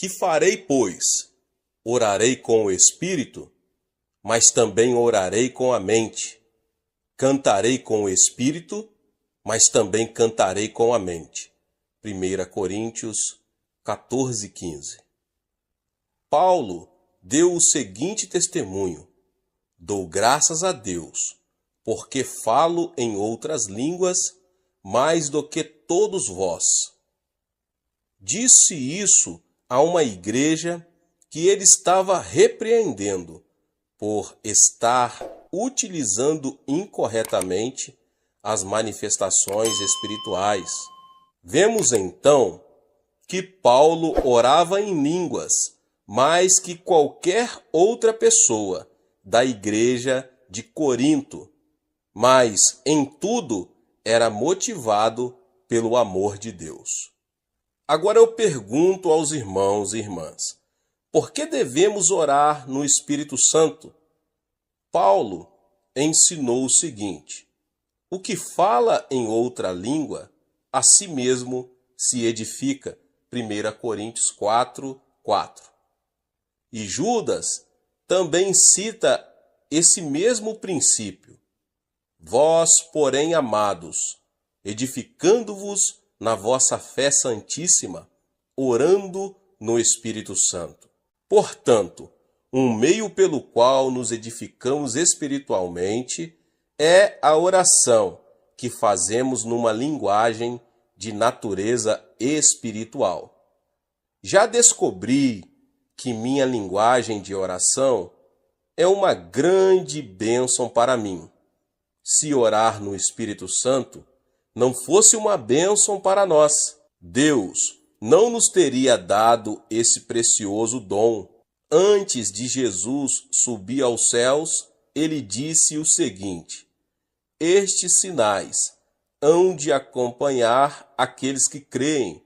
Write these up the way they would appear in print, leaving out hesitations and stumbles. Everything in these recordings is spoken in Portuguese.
Que farei, pois? Orarei com o espírito, mas também orarei com a mente. Cantarei com o espírito, mas também cantarei com a mente. 1 Coríntios 14:15. Paulo deu o seguinte testemunho: dou graças a Deus, porque falo em outras línguas mais do que todos vós. Disse isso a uma igreja que ele estava repreendendo por estar utilizando incorretamente as manifestações espirituais. Vemos então que Paulo orava em línguas mais que qualquer outra pessoa da igreja de Corinto, mas em tudo era motivado pelo amor de Deus. Agora eu pergunto aos irmãos e irmãs: por que devemos orar no Espírito Santo? Paulo ensinou o seguinte: o que fala em outra língua, a si mesmo se edifica. 1 Coríntios 4:4. E Judas também cita esse mesmo princípio. Vós, porém, amados, edificando-vos na vossa fé santíssima, orando no Espírito Santo. Portanto, um meio pelo qual nos edificamos espiritualmente é a oração que fazemos numa linguagem de natureza espiritual. Já descobri que minha linguagem de oração é uma grande bênção para mim. Se orar no Espírito Santo não fosse uma bênção para nós, Deus não nos teria dado esse precioso dom. Antes de Jesus subir aos céus, ele disse o seguinte: estes sinais hão de acompanhar aqueles que creem.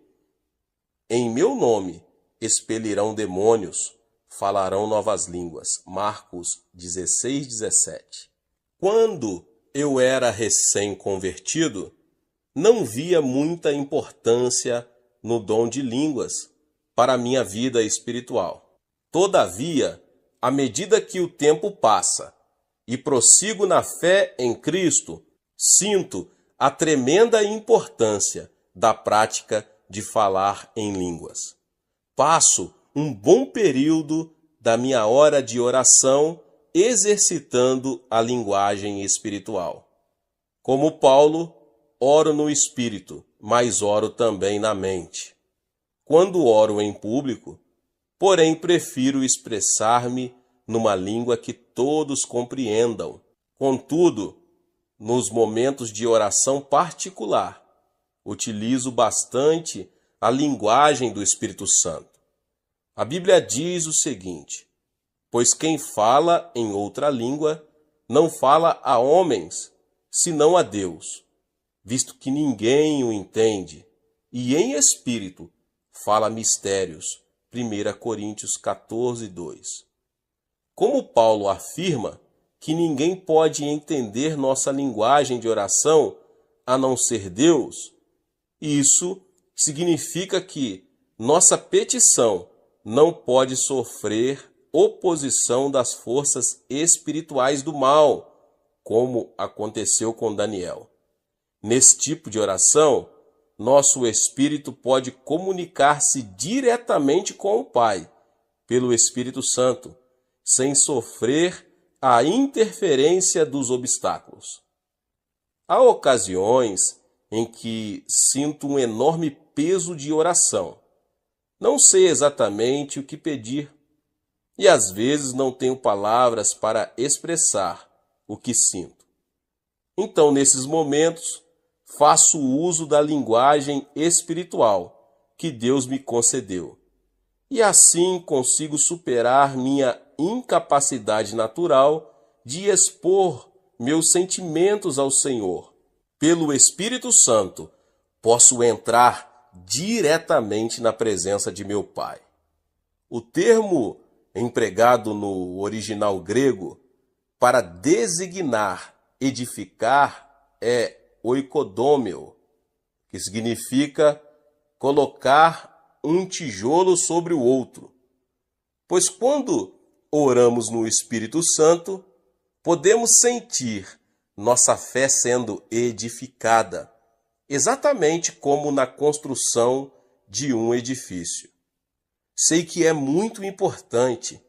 Em meu nome expelirão demônios, falarão novas línguas. Marcos 16:17. Quando eu era recém-convertido, não via muita importância no dom de línguas para a minha vida espiritual. Todavia, à medida que o tempo passa e prossigo na fé em Cristo, sinto a tremenda importância da prática de falar em línguas. Passo um bom período da minha hora de oração exercitando a linguagem espiritual. Como Paulo, oro no espírito, mas oro também na mente. Quando oro em público, porém prefiro expressar-me numa língua que todos compreendam. Contudo, nos momentos de oração particular, utilizo bastante a linguagem do Espírito Santo. A Bíblia diz o seguinte: pois quem fala em outra língua não fala a homens, senão a Deus, visto que ninguém o entende, e em espírito fala mistérios. 1 Coríntios 14:2. Como Paulo afirma que ninguém pode entender nossa linguagem de oração a não ser Deus, isso significa que nossa petição não pode sofrer oposição das forças espirituais do mal, como aconteceu com Daniel. Nesse tipo de oração, nosso espírito pode comunicar-se diretamente com o Pai, pelo Espírito Santo, sem sofrer a interferência dos obstáculos. Há ocasiões em que sinto um enorme peso de oração. Não sei exatamente o que pedir e às vezes não tenho palavras para expressar o que sinto. Então, nesses momentos, faço uso da linguagem espiritual que Deus me concedeu. E assim consigo superar minha incapacidade natural de expor meus sentimentos ao Senhor. Pelo Espírito Santo, posso entrar diretamente na presença de meu Pai. O termo empregado no original grego para designar edificar é oikodômio, que significa colocar um tijolo sobre o outro. Pois quando oramos no Espírito Santo, podemos sentir nossa fé sendo edificada, exatamente como na construção de um edifício. Sei que é muito importante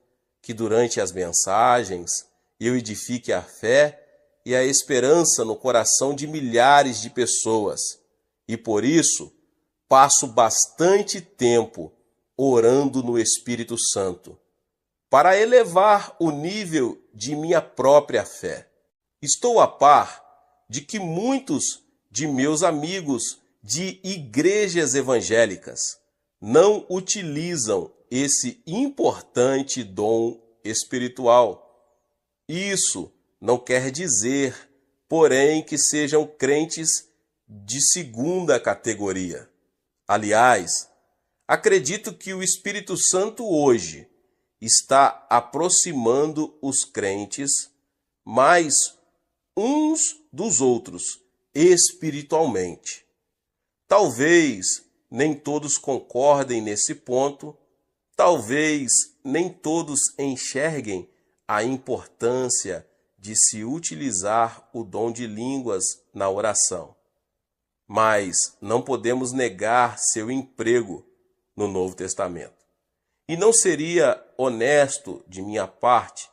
que durante as mensagens eu edifique a fé e a esperança no coração de milhares de pessoas, e por isso passo bastante tempo orando no Espírito Santo, para elevar o nível de minha própria fé. Estou a par de que muitos de meus amigos de igrejas evangélicas não utilizam esse importante dom espiritual. Isso não quer dizer, porém, que sejam crentes de segunda categoria. Aliás, acredito que o Espírito Santo hoje está aproximando os crentes mais uns dos outros espiritualmente. Talvez nem todos concordem nesse ponto, talvez nem todos enxerguem a importância de se utilizar o dom de línguas na oração. Mas não podemos negar seu emprego no Novo Testamento. E não seria honesto de minha parte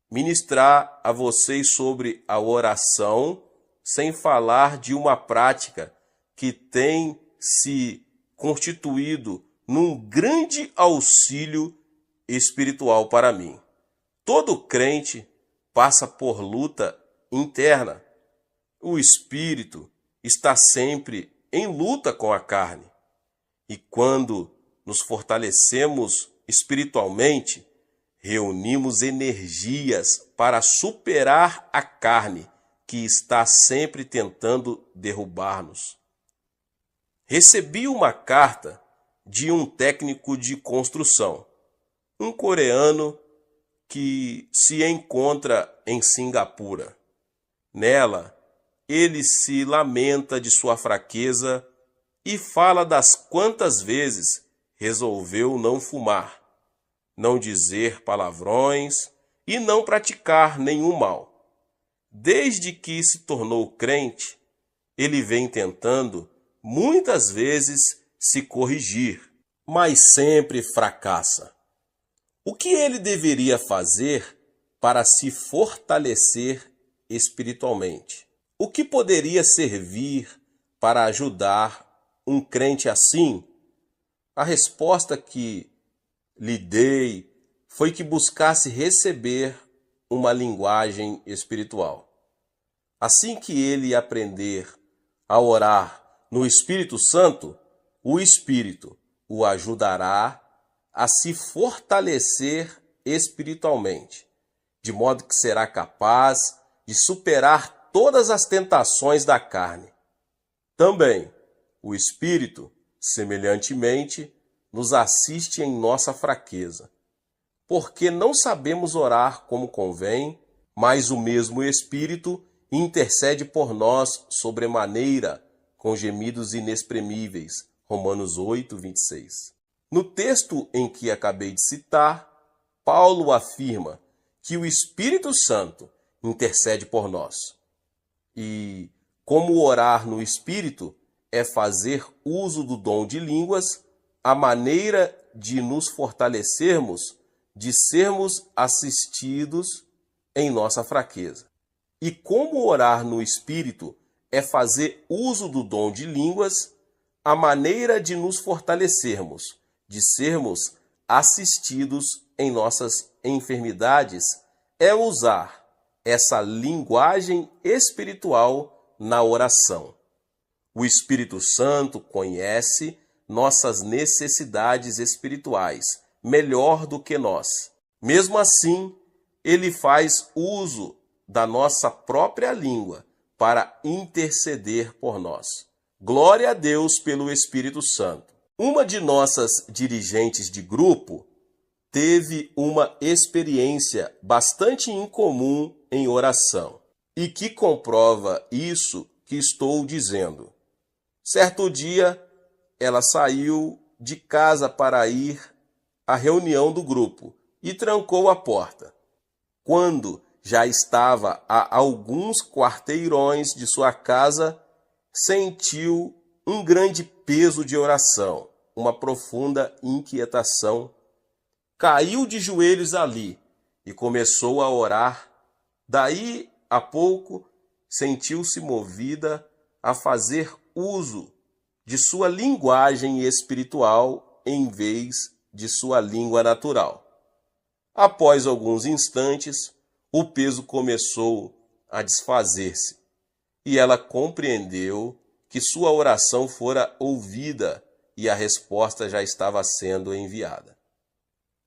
ministrar a vocês sobre a oração sem falar de uma prática que tem se constituído num grande auxílio espiritual para mim. Todo crente passa por luta interna. O espírito está sempre em luta com a carne. E quando nos fortalecemos espiritualmente, reunimos energias para superar a carne que está sempre tentando derrubar-nos. Recebi uma carta de um técnico de construção, um coreano que se encontra em Singapura. Nela, ele se lamenta de sua fraqueza e fala das quantas vezes resolveu não fumar, não dizer palavrões e não praticar nenhum mal. Desde que se tornou crente, ele vem tentando muitas vezes se corrigir, mas sempre fracassa. O que ele deveria fazer para se fortalecer espiritualmente? O que poderia servir para ajudar um crente assim? A resposta que lhe dei foi que buscasse receber uma linguagem espiritual. Assim que ele aprender a orar no Espírito Santo, o Espírito o ajudará a se fortalecer espiritualmente, de modo que será capaz de superar todas as tentações da carne. Também, o Espírito, semelhantemente, nos assiste em nossa fraqueza, porque não sabemos orar como convém, mas o mesmo Espírito intercede por nós sobremaneira, com gemidos inexprimíveis. Romanos 8, 26. No texto em que acabei de citar, Paulo afirma que o Espírito Santo intercede por nós. E como orar no Espírito é fazer uso do dom de línguas, a maneira de nos fortalecermos, de sermos assistidos em nossa fraqueza. E como orar no Espírito é fazer uso do dom de línguas, a maneira de nos fortalecermos, de sermos assistidos em nossas enfermidades, é usar essa linguagem espiritual na oração. O Espírito Santo conhece nossas necessidades espirituais melhor do que nós. Mesmo assim, ele faz uso da nossa própria língua para interceder por nós. Glória a Deus pelo Espírito Santo. Uma de nossas dirigentes de grupo teve uma experiência bastante incomum em oração e que comprova isso que estou dizendo. Certo dia, ela saiu de casa para ir à reunião do grupo e trancou a porta. Quando já estava a alguns quarteirões de sua casa, sentiu um grande peso de oração, uma profunda inquietação. Caiu de joelhos ali e começou a orar. Daí a pouco sentiu-se movida a fazer uso de sua linguagem espiritual em vez de sua língua natural. Após alguns instantes, o peso começou a desfazer-se e ela compreendeu que sua oração fora ouvida e a resposta já estava sendo enviada.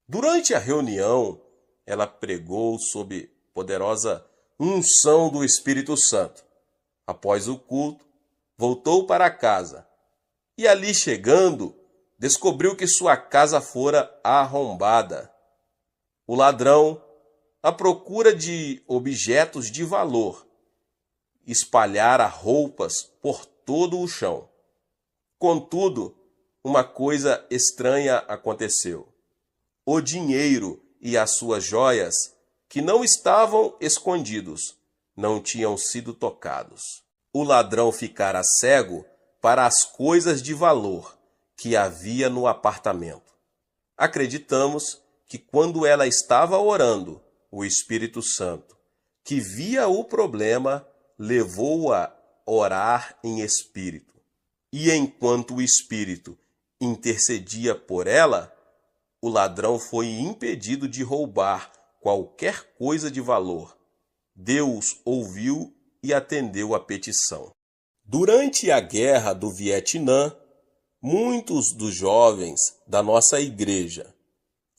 Durante a reunião, ela pregou sob poderosa unção do Espírito Santo. Após o culto, voltou para casa e ali chegando, descobriu que sua casa fora arrombada. O ladrão, à procura de objetos de valor, espalhara roupas por todo o chão. Contudo, uma coisa estranha aconteceu. O dinheiro e as suas joias, que não estavam escondidos, não tinham sido tocados. O ladrão ficara cego para as coisas de valor que havia no apartamento. Acreditamos que quando ela estava orando, o Espírito Santo, que via o problema, levou-a a orar em espírito. E enquanto o Espírito intercedia por ela, o ladrão foi impedido de roubar qualquer coisa de valor. Deus ouviu e atendeu a petição. Durante a guerra do Vietnã, muitos dos jovens da nossa igreja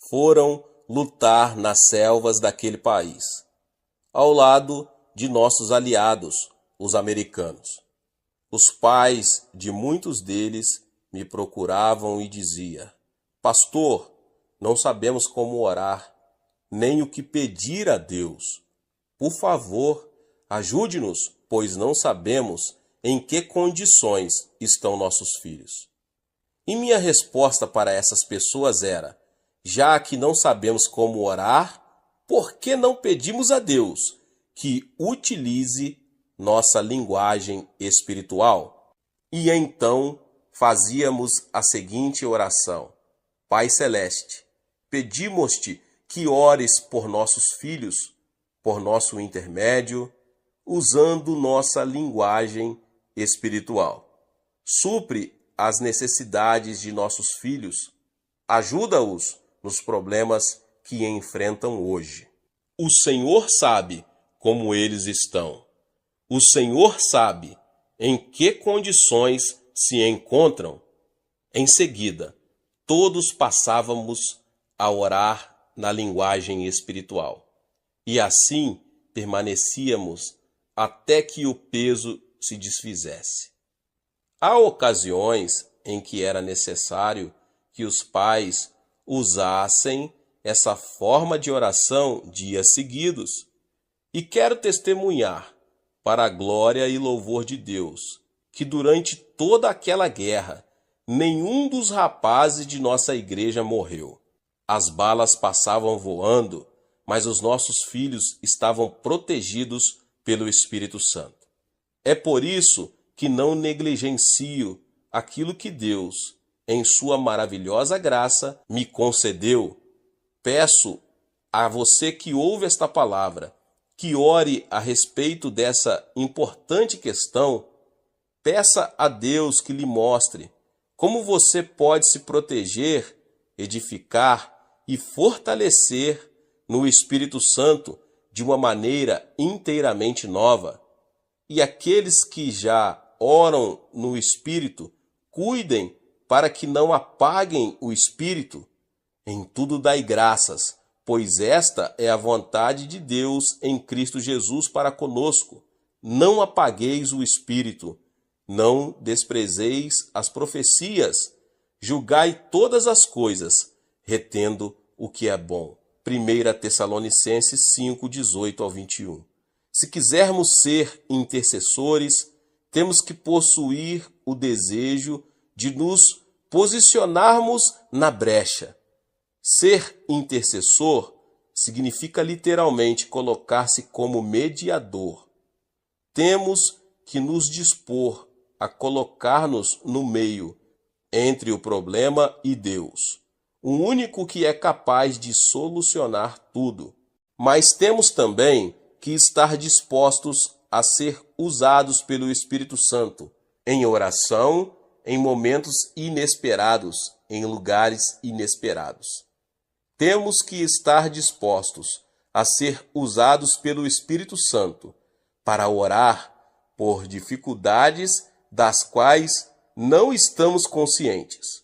foram lutar nas selvas daquele país, ao lado de nossos aliados, os americanos. Os pais de muitos deles me procuravam e diziam: Pastor, não sabemos como orar, nem o que pedir a Deus. Por favor, ajude-nos, pois não sabemos em que condições estão nossos filhos. E minha resposta para essas pessoas era: já que não sabemos como orar, por que não pedimos a Deus que utilize nossa linguagem espiritual? E então fazíamos a seguinte oração: Pai Celeste, pedimos-te que ores por nossos filhos, por nosso intermédio, usando nossa linguagem espiritual. Supre as necessidades de nossos filhos, ajuda-os nos problemas que enfrentam hoje. O Senhor sabe como eles estão. O Senhor sabe em que condições se encontram. Em seguida, todos passávamos a orar na linguagem espiritual. E assim permanecíamos até que o peso se desfizesse. Há ocasiões em que era necessário que os pais usassem essa forma de oração dias seguidos. E quero testemunhar, para a glória e louvor de Deus, que durante toda aquela guerra, nenhum dos rapazes de nossa igreja morreu. As balas passavam voando, mas os nossos filhos estavam protegidos pelo Espírito Santo. É por isso que não negligencio aquilo que Deus, em sua maravilhosa graça, me concedeu. Peço a você que ouve esta palavra, que ore a respeito dessa importante questão. Peça a Deus que lhe mostre como você pode se proteger, edificar e fortalecer no Espírito Santo de uma maneira inteiramente nova. E aqueles que já oram no Espírito, cuidem para que não apaguem o Espírito. Em tudo dai graças, pois esta é a vontade de Deus em Cristo Jesus para conosco. Não apagueis o Espírito, não desprezeis as profecias, julgai todas as coisas, retendo o que é bom. 1 Tessalonicenses 5, 18 ao 21. Se quisermos ser intercessores, temos que possuir o desejo de nos posicionarmos na brecha. Ser intercessor significa literalmente colocar-se como mediador. Temos que nos dispor a colocar-nos no meio entre o problema e Deus, o único que é capaz de solucionar tudo. Mas temos também que estar dispostos a ser usados pelo Espírito Santo em oração, em momentos inesperados, em lugares inesperados. Temos que estar dispostos a ser usados pelo Espírito Santo para orar por dificuldades das quais não estamos conscientes.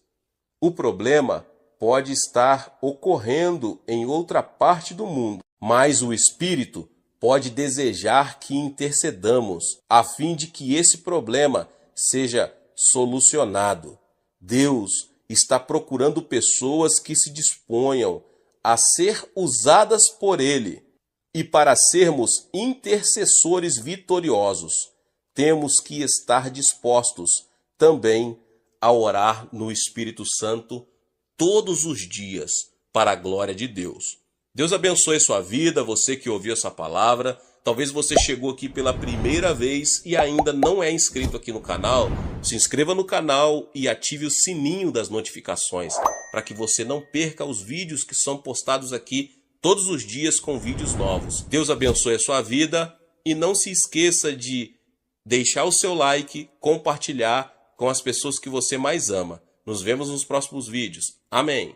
O problema pode estar ocorrendo em outra parte do mundo, mas o Espírito pode desejar que intercedamos a fim de que esse problema seja solucionado. Deus está procurando pessoas que se disponham a ser usadas por Ele. E para sermos intercessores vitoriosos, temos que estar dispostos também a orar no Espírito Santo todos os dias para a glória de Deus. Deus abençoe sua vida, você que ouviu essa palavra. Talvez você chegou aqui pela primeira vez e ainda não é inscrito aqui no canal. Se inscreva no canal e ative o sininho das notificações para que você não perca os vídeos que são postados aqui todos os dias com vídeos novos. Deus abençoe a sua vida e não se esqueça de deixar o seu like, compartilhar com as pessoas que você mais ama. Nos vemos nos próximos vídeos. Amém.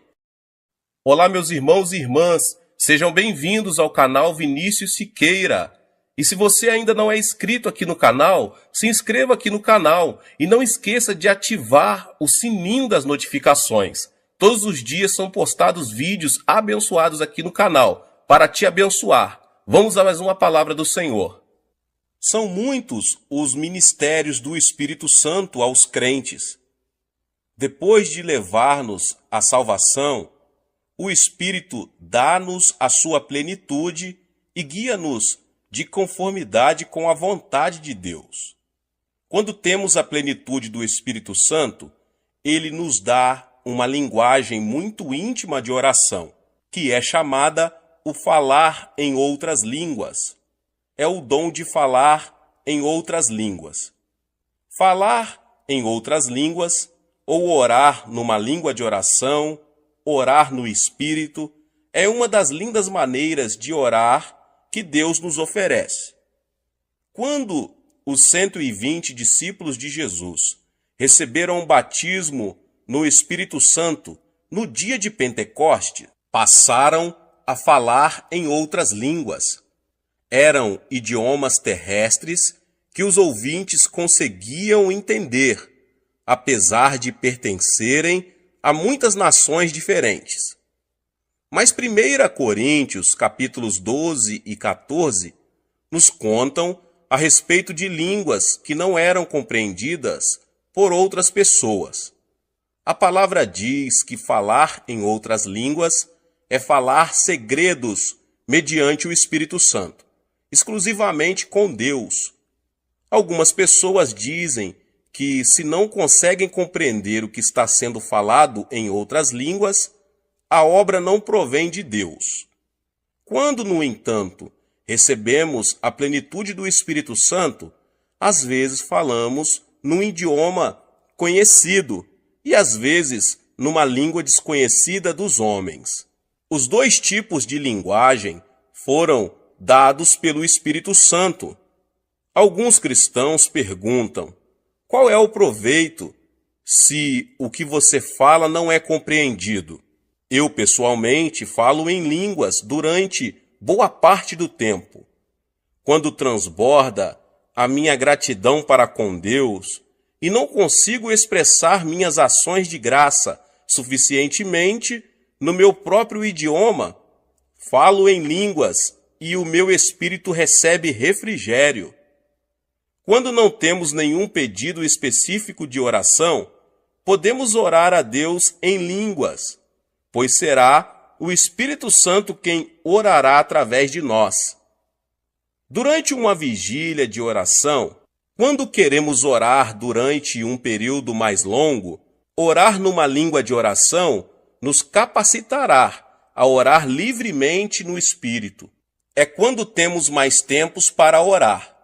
Olá, meus irmãos e irmãs. Sejam bem-vindos ao canal Vinícius Siqueira. E se você ainda não é inscrito aqui no canal, se inscreva aqui no canal e não esqueça de ativar o sininho das notificações. Todos os dias são postados vídeos abençoados aqui no canal para te abençoar. Vamos a mais uma palavra do Senhor. São muitos os ministérios do Espírito Santo aos crentes. Depois de levar-nos à salvação, o Espírito dá-nos a sua plenitude e guia-nos de conformidade com a vontade de Deus. Quando temos a plenitude do Espírito Santo, ele nos dá uma linguagem muito íntima de oração, que é chamada o falar em outras línguas. É o dom de falar em outras línguas. Falar em outras línguas, ou orar numa língua de oração, orar no Espírito, é uma das lindas maneiras de orar que Deus nos oferece. Quando os 120 discípulos de Jesus receberam o batismo no Espírito Santo no dia de Pentecoste, passaram a falar em outras línguas. Eram idiomas terrestres que os ouvintes conseguiam entender, apesar de pertencerem a muitas nações diferentes. Mas 1 Coríntios, capítulos 12 e 14, nos contam a respeito de línguas que não eram compreendidas por outras pessoas. A palavra diz que falar em outras línguas é falar segredos mediante o Espírito Santo, exclusivamente com Deus. Algumas pessoas dizem que, se não conseguem compreender o que está sendo falado em outras línguas, a obra não provém de Deus. Quando, no entanto, recebemos a plenitude do Espírito Santo, às vezes falamos num idioma conhecido e às vezes numa língua desconhecida dos homens. Os dois tipos de linguagem foram dados pelo Espírito Santo. Alguns cristãos perguntam: qual é o proveito se o que você fala não é compreendido? Eu, pessoalmente, falo em línguas durante boa parte do tempo. Quando transborda a minha gratidão para com Deus e não consigo expressar minhas ações de graça suficientemente no meu próprio idioma, falo em línguas e o meu espírito recebe refrigério. Quando não temos nenhum pedido específico de oração, podemos orar a Deus em línguas, pois será o Espírito Santo quem orará através de nós. Durante uma vigília de oração, quando queremos orar durante um período mais longo, Orar numa língua de oração nos capacitará a orar livremente no Espírito. É quando temos mais tempos para orar.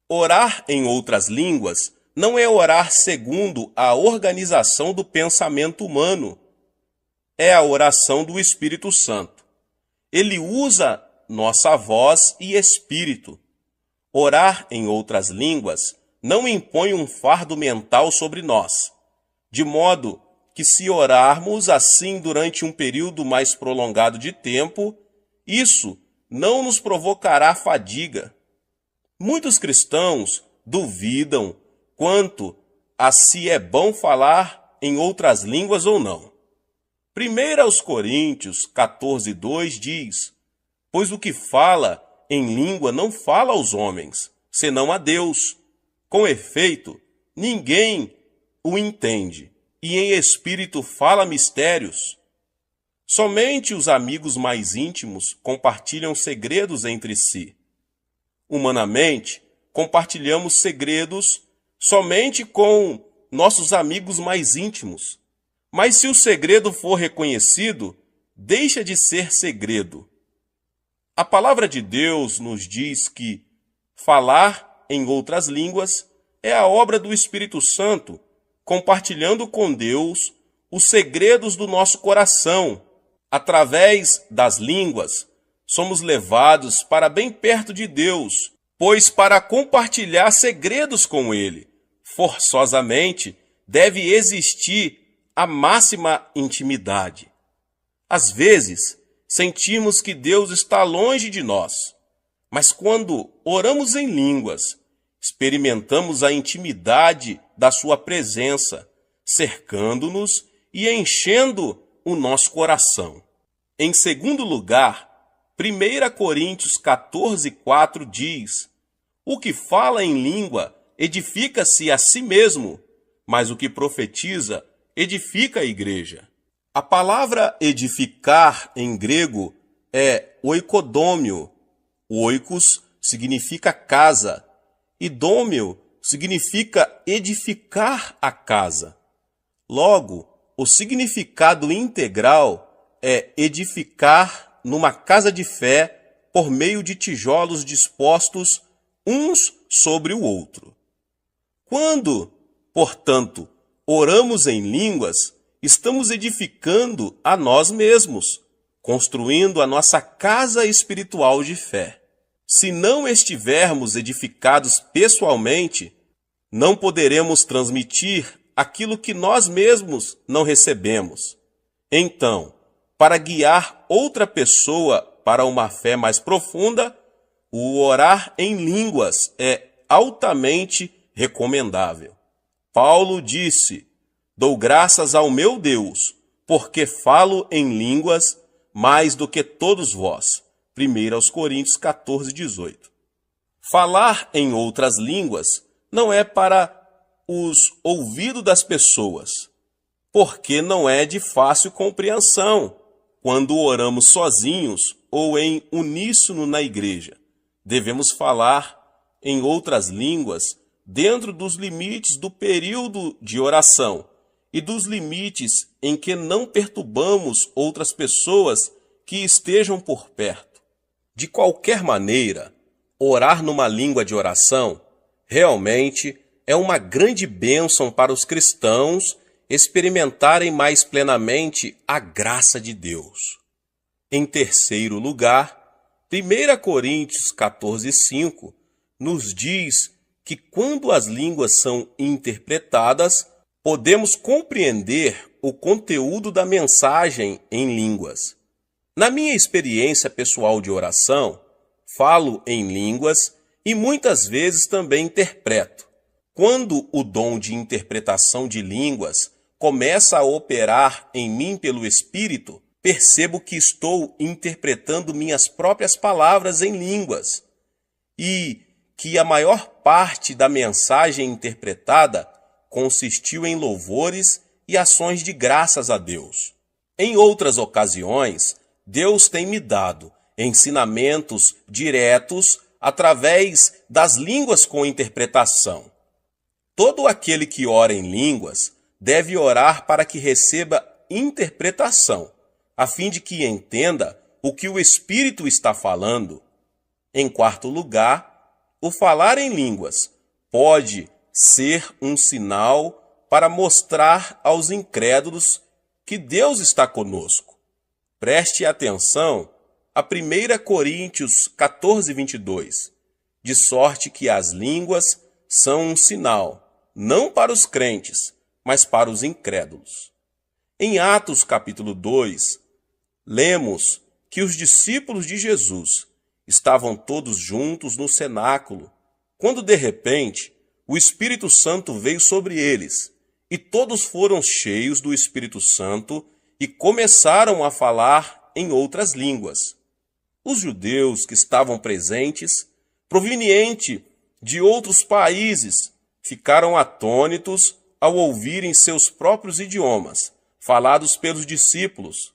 Orar em outras línguas não é orar segundo a organização do pensamento humano. É a oração do Espírito Santo. Ele usa nossa voz e espírito. Orar em outras línguas não impõe um fardo mental sobre nós, de modo que se orarmos assim durante um período mais prolongado de tempo, isso não nos provocará fadiga. Muitos cristãos duvidam quanto a se é bom falar em outras línguas ou não. 1 Coríntios 14:2 diz: pois o que fala em língua não fala aos homens, senão a Deus. Com efeito, ninguém o entende, e em espírito fala mistérios. Somente os amigos mais íntimos compartilham segredos entre si. Humanamente, compartilhamos segredos somente com nossos amigos mais íntimos. Mas se o segredo for reconhecido, deixa de ser segredo. A palavra de Deus nos diz que falar em outras línguas é a obra do Espírito Santo, compartilhando com Deus os segredos do nosso coração. Através das línguas, somos levados para bem perto de Deus, pois para compartilhar segredos com Ele, forçosamente, deve existir a máxima intimidade. Às vezes, sentimos que Deus está longe de nós, mas quando oramos em línguas, experimentamos a intimidade da sua presença, cercando-nos e enchendo o nosso coração. Em segundo lugar, 1 Coríntios 14:4 diz: o que fala em língua edifica-se a si mesmo, mas o que profetiza edifica a igreja. A palavra edificar em grego é oikodômio. Oikos significa casa e dômio significa edificar a casa. Logo, o significado integral é edificar numa casa de fé por meio de tijolos dispostos uns sobre o outro. Quando, portanto, oramos em línguas, estamos edificando a nós mesmos, construindo a nossa casa espiritual de fé. Se não estivermos edificados pessoalmente, não poderemos transmitir aquilo que nós mesmos não recebemos. Então, para guiar outra pessoa para uma fé mais profunda, o orar em línguas é altamente recomendável. Paulo disse: dou graças ao meu Deus, porque falo em línguas mais do que todos vós. 1 Coríntios 14:18. Falar em outras línguas não é para os ouvidos das pessoas, porque não é de fácil compreensão quando oramos sozinhos ou em uníssono na igreja. Devemos falar em outras línguas dentro dos limites do período de oração e dos limites em que não perturbamos outras pessoas que estejam por perto. De qualquer maneira, orar numa língua de oração realmente é uma grande bênção para os cristãos experimentarem mais plenamente a graça de Deus. Em terceiro lugar, 1 Coríntios 14:5 nos diz que quando as línguas são interpretadas, podemos compreender o conteúdo da mensagem em línguas. Na minha experiência pessoal de oração, falo em línguas e muitas vezes também interpreto. Quando o dom de interpretação de línguas começa a operar em mim pelo Espírito, percebo que estou interpretando minhas próprias palavras em línguas e que a maior parte da mensagem interpretada consistiu em louvores e ações de graças a Deus. Em outras ocasiões, Deus tem me dado ensinamentos diretos através das línguas com interpretação. Todo aquele que ora em línguas deve orar para que receba interpretação, a fim de que entenda o que o Espírito está falando. Em quarto lugar, o falar em línguas pode ser um sinal para mostrar aos incrédulos que Deus está conosco. Preste atenção a 1 Coríntios 14, 22. De sorte que as línguas são um sinal, não para os crentes, mas para os incrédulos. Em Atos capítulo 2, lemos que os discípulos de Jesus estavam todos juntos no cenáculo, quando de repente o Espírito Santo veio sobre eles, e todos foram cheios do Espírito Santo e começaram a falar em outras línguas. Os judeus que estavam presentes, provenientes de outros países, ficaram atônitos ao ouvirem seus próprios idiomas, falados pelos discípulos.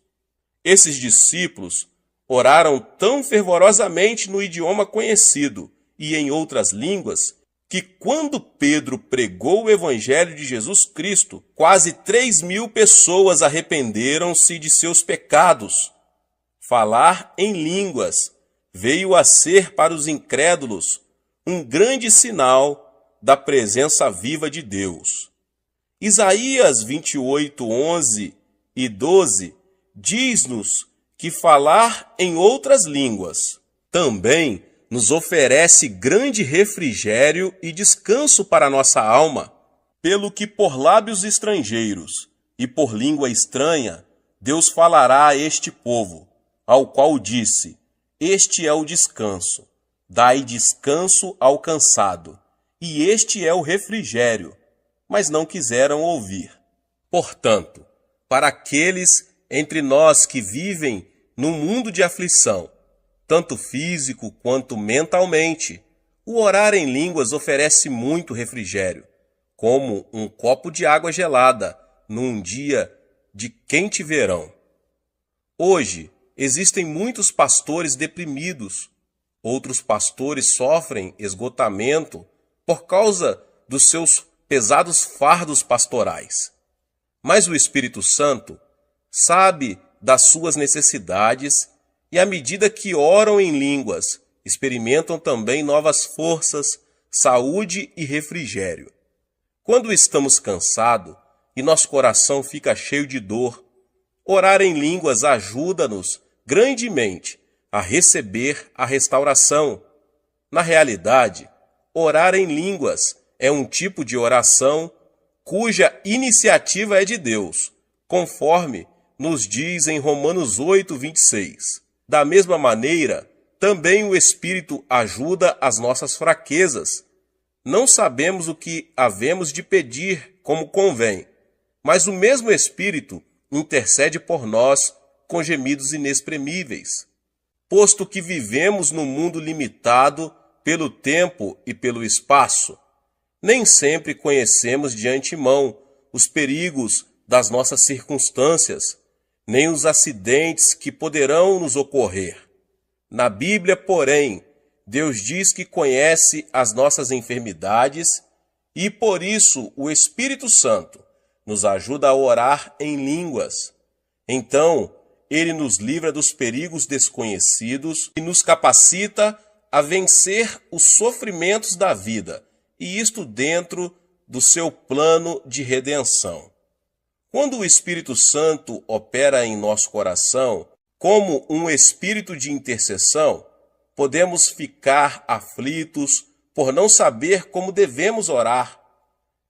Esses discípulos oraram tão fervorosamente no idioma conhecido e em outras línguas, que quando Pedro pregou o Evangelho de Jesus Cristo, quase 3.000 pessoas arrependeram-se de seus pecados. Falar em línguas veio a ser para os incrédulos um grande sinal da presença viva de Deus. Isaías 28, 11 e 12 diz-nos que falar em outras línguas também nos oferece grande refrigério e descanso para nossa alma, pelo que por lábios estrangeiros e por língua estranha Deus falará a este povo, ao qual disse: este é o descanso, dai descanso ao cansado, e este é o refrigério. Mas não quiseram ouvir. Portanto, para aqueles entre nós que vivem num mundo de aflição, tanto físico quanto mentalmente, o orar em línguas oferece muito refrigério, como um copo de água gelada num dia de quente verão. Hoje, existem muitos pastores deprimidos. Outros pastores sofrem esgotamento por causa dos seus pesados fardos pastorais. Mas o Espírito Santo sabe das suas necessidades e, à medida que oram em línguas, experimentam também novas forças, saúde e refrigério. Quando estamos cansados e nosso coração fica cheio de dor, orar em línguas ajuda-nos grandemente a receber a restauração. Na realidade, orar em línguas é um tipo de oração cuja iniciativa é de Deus, conforme nos diz em Romanos 8, 26. Da mesma maneira, também o Espírito ajuda as nossas fraquezas. Não sabemos o que havemos de pedir como convém, mas o mesmo Espírito intercede por nós com gemidos inexprimíveis. Posto que vivemos num mundo limitado pelo tempo e pelo espaço, nem sempre conhecemos de antemão os perigos das nossas circunstâncias, nem os acidentes que poderão nos ocorrer. Na Bíblia, porém, Deus diz que conhece as nossas enfermidades e, por isso, o Espírito Santo nos ajuda a orar em línguas. Então, ele nos livra dos perigos desconhecidos e nos capacita a vencer os sofrimentos da vida, e isto dentro do seu plano de redenção. Quando o Espírito Santo opera em nosso coração como um espírito de intercessão, podemos ficar aflitos por não saber como devemos orar.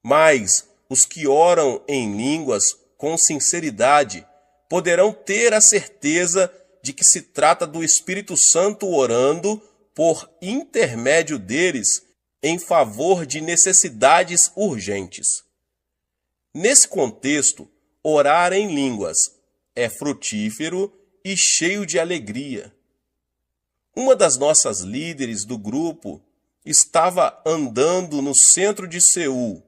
Mas os que oram em línguas com sinceridade poderão ter a certeza de que se trata do Espírito Santo orando por intermédio deles em favor de necessidades urgentes. Nesse contexto, orar em línguas é frutífero e cheio de alegria. Uma das nossas líderes do grupo estava andando no centro de Seul,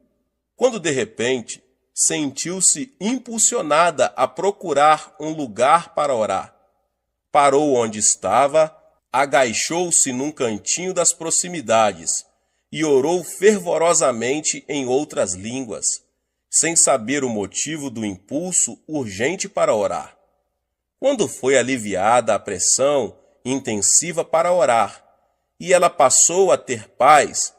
quando de repente sentiu-se impulsionada a procurar um lugar para orar. Parou onde estava, agachou-se num cantinho das proximidades e orou fervorosamente em outras línguas. sem saber o motivo do impulso urgente para orar. Quando foi aliviada a pressão intensiva para orar, e ela passou a ter paz,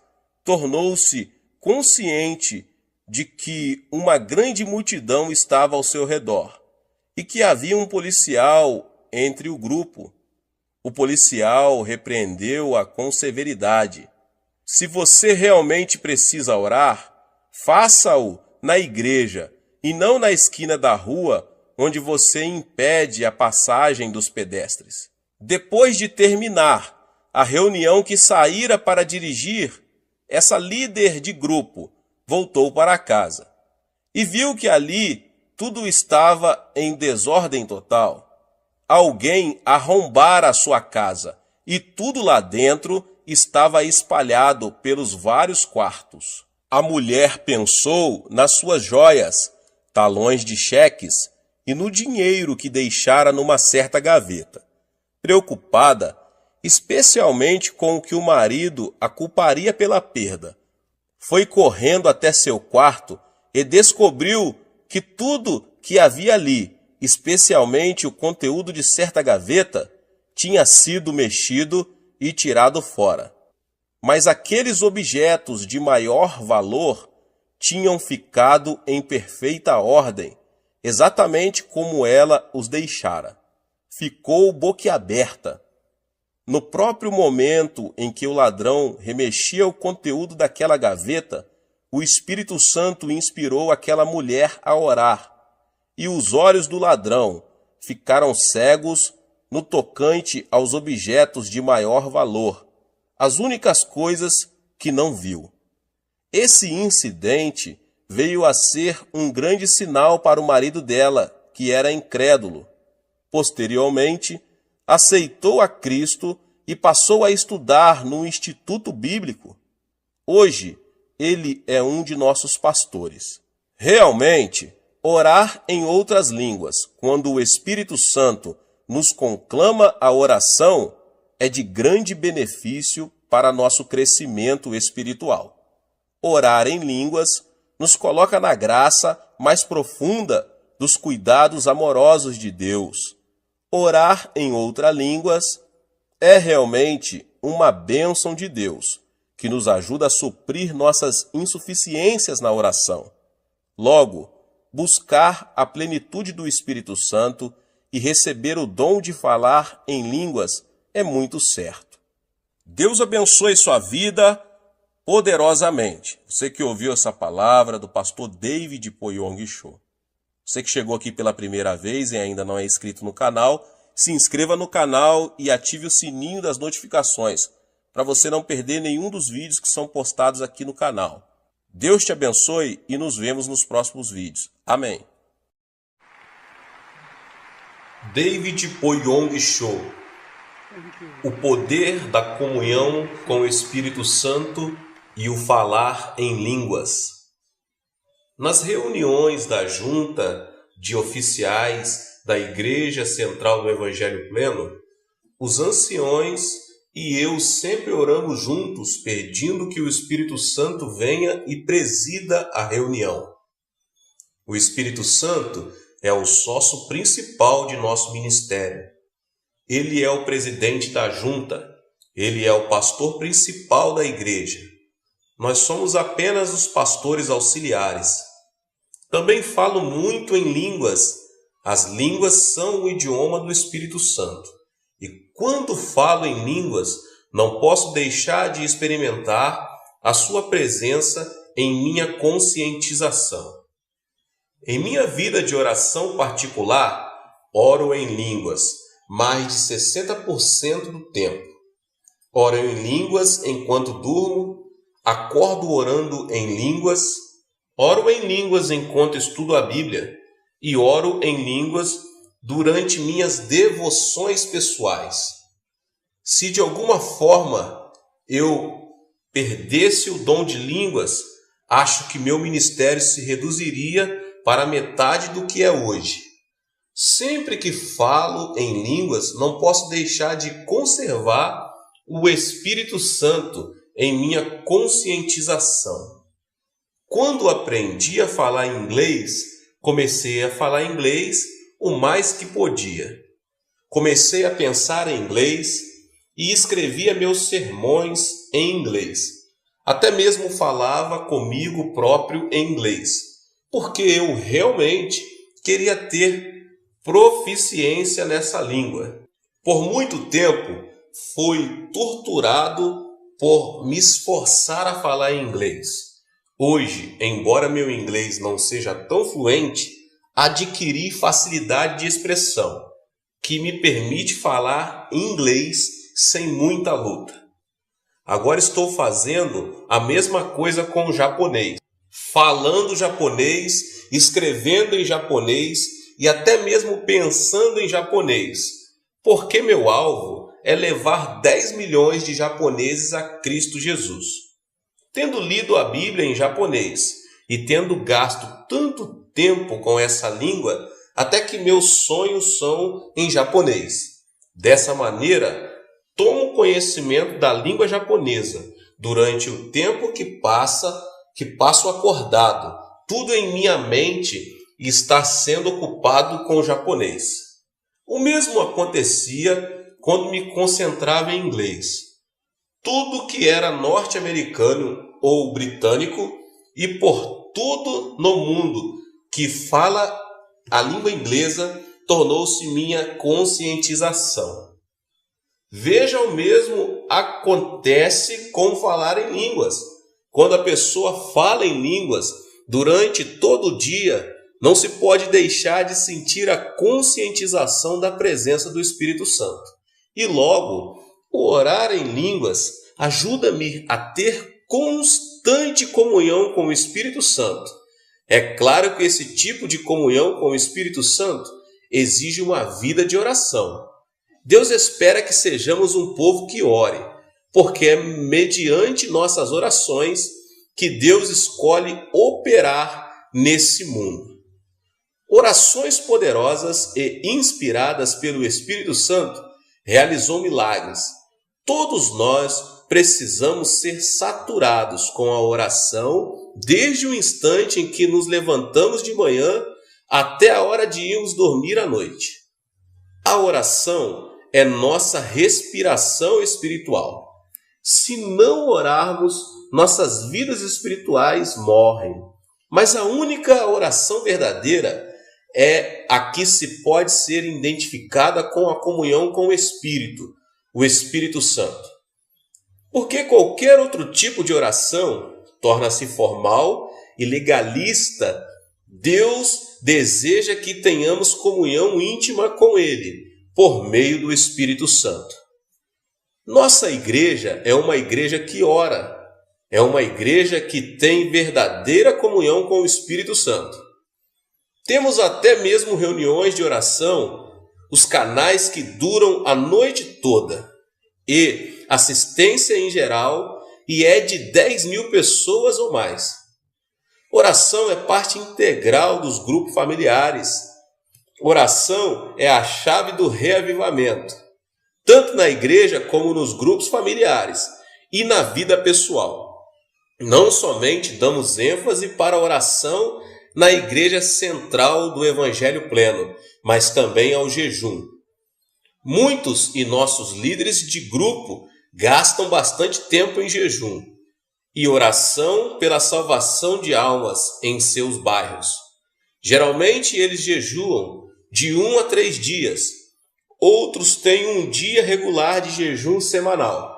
tornou-se consciente de que uma grande multidão estava ao seu redor e que havia um policial entre o grupo. O policial repreendeu-a com severidade. Se você realmente precisa orar, faça-o na igreja e não na esquina da rua onde você impede a passagem dos pedestres. Depois de terminar a reunião que saíra para dirigir, essa líder de grupo voltou para casa e viu que ali tudo estava em desordem total. Alguém arrombara a sua casa e tudo lá dentro estava espalhado pelos vários quartos. A mulher pensou nas suas joias, talões de cheques e no dinheiro que deixara numa certa gaveta. Preocupada, especialmente com o que o marido a culparia pela perda, foi correndo até seu quarto e descobriu que tudo que havia ali, especialmente o conteúdo de certa gaveta, tinha sido mexido e tirado fora. Mas aqueles objetos de maior valor tinham ficado em perfeita ordem, exatamente como ela os deixara. Ficou boquiaberta. No próprio momento em que o ladrão remexia o conteúdo daquela gaveta, o Espírito Santo inspirou aquela mulher a orar, e os olhos do ladrão ficaram cegos no tocante aos objetos de maior valor, as únicas coisas que não viu. Esse incidente veio a ser um grande sinal para o marido dela, que era incrédulo. Posteriormente, aceitou a Cristo e passou a estudar no Instituto Bíblico. Hoje, ele é um de nossos pastores. Realmente, orar em outras línguas, quando o Espírito Santo nos conclama a oração, é de grande benefício para nosso crescimento espiritual. Orar em línguas nos coloca na graça mais profunda dos cuidados amorosos de Deus. Orar em outras línguas é realmente uma bênção de Deus, que nos ajuda a suprir nossas insuficiências na oração. Logo, buscar a plenitude do Espírito Santo e receber o dom de falar em línguas é muito certo. Deus abençoe sua vida poderosamente. Você que ouviu essa palavra do pastor David Poyong Cho. Você que chegou aqui pela primeira vez e ainda não é inscrito no canal, se inscreva no canal e ative o sininho das notificações, para você não perder nenhum dos vídeos que são postados aqui no canal. Deus te abençoe e nos vemos nos próximos vídeos. Amém. David Poyong Cho. O poder da comunhão com o Espírito Santo e o falar em línguas. Nas reuniões da junta de oficiais da Igreja Central do Evangelho Pleno, os anciões e eu sempre oramos juntos, pedindo que o Espírito Santo venha e presida a reunião. O Espírito Santo é o sócio principal de nosso ministério. Ele é o presidente da junta. Ele é o pastor principal da igreja. Nós somos apenas os pastores auxiliares. Também falo muito em línguas. As línguas são o idioma do Espírito Santo. E quando falo em línguas, não posso deixar de experimentar a sua presença em minha conscientização. Em minha vida de oração particular, oro em línguas mais de 60% do tempo. Oro em línguas enquanto durmo, acordo orando em línguas, oro em línguas enquanto estudo a Bíblia e oro em línguas durante minhas devoções pessoais. Se de alguma forma eu perdesse o dom de línguas, acho que meu ministério se reduziria para metade do que é hoje. Sempre que falo em línguas, não posso deixar de conservar o Espírito Santo em minha conscientização. Quando aprendi a falar inglês, comecei a falar inglês o mais que podia. Comecei a pensar em inglês e escrevia meus sermões em inglês. Até mesmo falava comigo próprio em inglês, porque eu realmente queria ter proficiência nessa língua. Por muito tempo, fui torturado por me esforçar a falar em inglês. Hoje, embora meu inglês não seja tão fluente, adquiri facilidade de expressão, que me permite falar inglês sem muita luta. Agora estou fazendo a mesma coisa com o japonês, falando japonês, escrevendo em japonês e até mesmo pensando em japonês, porque meu alvo é levar 10 milhões de japoneses a Cristo Jesus. Tendo lido a Bíblia em japonês e tendo gasto tanto tempo com essa língua, até que meus sonhos são em japonês. Dessa maneira, tomo conhecimento da língua japonesa durante o tempo que passo acordado. Tudo em minha mente está sendo ocupado com o japonês. O mesmo acontecia quando me concentrava em inglês. Tudo que era norte-americano ou britânico e por tudo no mundo que fala a língua inglesa tornou-se minha conscientização. Veja, o mesmo acontece com falar em línguas. Quando a pessoa fala em línguas durante todo o dia, não se pode deixar de sentir a conscientização da presença do Espírito Santo. E logo, o orar em línguas ajuda-me a ter constante comunhão com o Espírito Santo. É claro que esse tipo de comunhão com o Espírito Santo exige uma vida de oração. Deus espera que sejamos um povo que ore, porque é mediante nossas orações que Deus escolhe operar nesse mundo. Orações poderosas e inspiradas pelo Espírito Santo realizou milagres. Todos nós precisamos ser saturados com a oração desde o instante em que nos levantamos de manhã até a hora de irmos dormir à noite. A oração é nossa respiração espiritual. Se não orarmos, nossas vidas espirituais morrem. Mas a única oração verdadeira é a que se pode ser identificada com a comunhão com o Espírito Santo. Porque qualquer outro tipo de oração torna-se formal e legalista. Deus deseja que tenhamos comunhão íntima com Ele, por meio do Espírito Santo. Nossa igreja é uma igreja que ora, é uma igreja que tem verdadeira comunhão com o Espírito Santo. Temos até mesmo reuniões de oração, os canais que duram a noite toda, e assistência em geral, e é de 10 mil pessoas ou mais. Oração é parte integral dos grupos familiares. Oração é a chave do reavivamento, tanto na igreja como nos grupos familiares e na vida pessoal. Não somente damos ênfase para a oração na igreja central do Evangelho Pleno, mas também ao jejum. Muitos e nossos líderes de grupo gastam bastante tempo em jejum e oração pela salvação de almas em seus bairros. Geralmente eles jejuam de 1 a 3 dias. Outros têm um dia regular de jejum semanal.